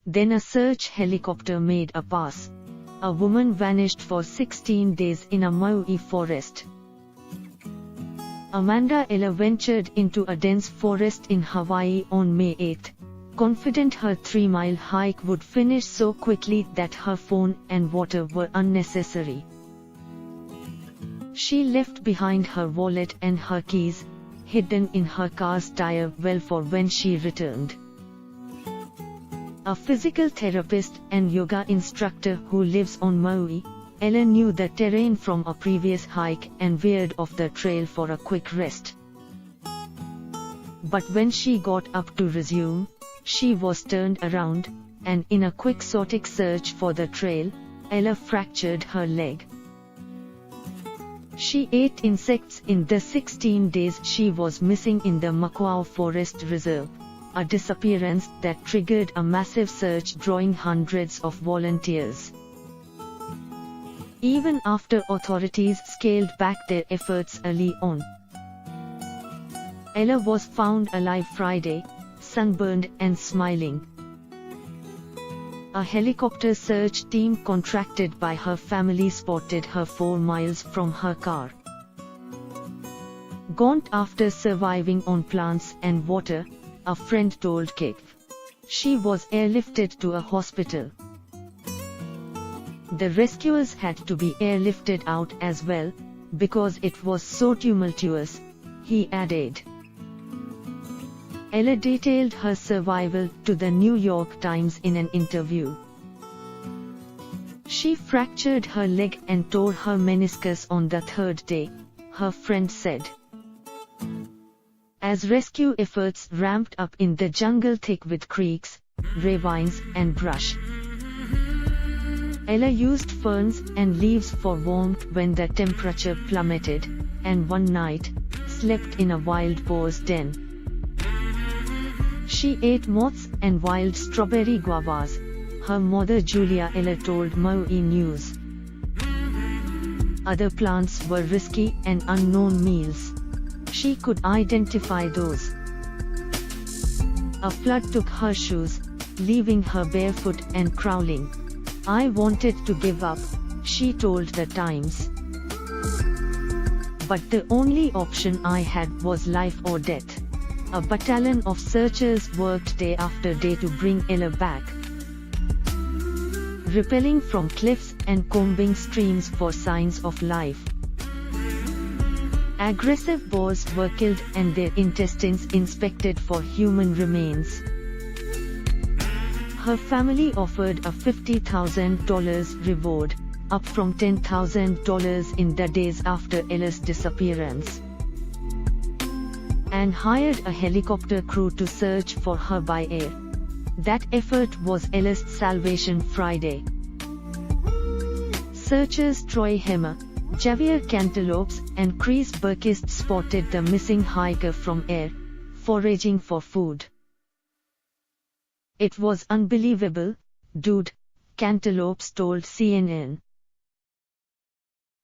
Then a search helicopter made a pass. A woman vanished for 16 days in a Maui forest. Amanda Eller ventured into a dense forest in Hawaii on May 8, confident her 3-mile hike would finish so quickly that her phone and water were unnecessary. She left behind her wallet and her keys, hidden in her car's tire well for when she returned. A physical therapist and yoga instructor who lives on Maui, Eller knew the terrain from a previous hike and veered off the trail for a quick rest. But when she got up to resume, she was turned around, and in a quixotic search for the trail, Eller fractured her leg. She ate insects in the 16 days she was missing in the Maui Forest Reserve, a disappearance that triggered a massive search drawing hundreds of volunteers. Even after authorities scaled back their efforts early on, Eller was found alive Friday, sunburned and smiling. A helicopter search team contracted by her family spotted her 4 miles from her car. Gaunt after surviving on plants and water, a friend told Kick. She was airlifted to a hospital. The rescuers had to be airlifted out as well, because it was so tumultuous, he added. Eller detailed her survival to the New York Times in an interview. She fractured her leg and tore her meniscus on the 3rd day, her friend said. As rescue efforts ramped up in the jungle thick with creeks, ravines and brush, Eller used ferns and leaves for warmth when the temperature plummeted, and one night, slept in a wild boar's den. She ate moths and wild strawberry guavas, her mother Julia Eller told Maui News. Other plants were risky and unknown meals. She could identify those. A flood took her shoes, leaving her barefoot and crawling. I wanted to give up, she told the Times. But the only option I had was life or death. A battalion of searchers worked day after day to bring Eller back, rappelling from cliffs and combing streams for signs of life. Aggressive boars were killed and their intestines inspected for human remains. Her family offered a $50,000 reward, up from $10,000 in the days after Eller's disappearance, and hired a helicopter crew to search for her by air. That effort was Eller's salvation Friday. Searchers Troy Hemmer, Javier Cantaloupes and Chris Burkist spotted the missing hiker from air, foraging for food. It was unbelievable, dude, Cantaloupes told CNN.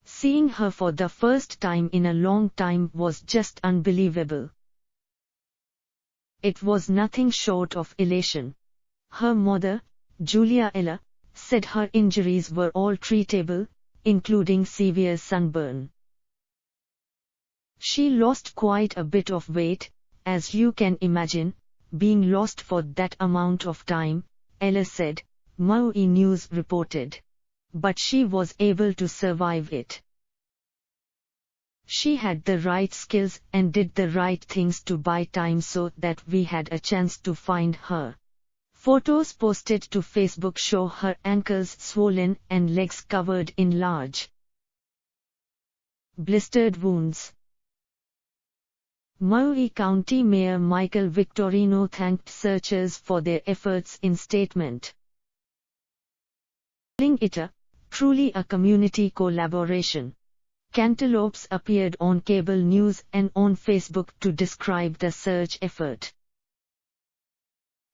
Seeing her for the first time in a long time was just unbelievable. It was nothing short of elation. Her mother, Julia Eller, said her injuries were all treatable, including severe sunburn. She lost quite a bit of weight, as you can imagine, being lost for that amount of time, Eller said, Maui News reported. But she was able to survive it. She had the right skills and did the right things to buy time so that we had a chance to find her. Photos posted to Facebook show her ankles swollen and legs covered in large, blistered wounds. Maui County Mayor Michael Victorino thanked searchers for their efforts in statement, calling it truly a community collaboration. Cantaloupes appeared on cable news and on Facebook to describe the search effort.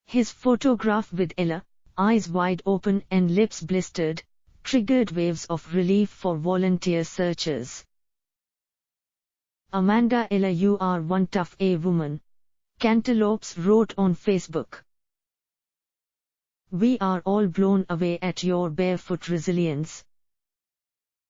His photograph with Eller, eyes wide open and lips blistered, triggered waves of relief for volunteer searchers. Amanda Eller, you are one tough woman, Cantaloupes wrote on Facebook. We are all blown away at your barefoot resilience.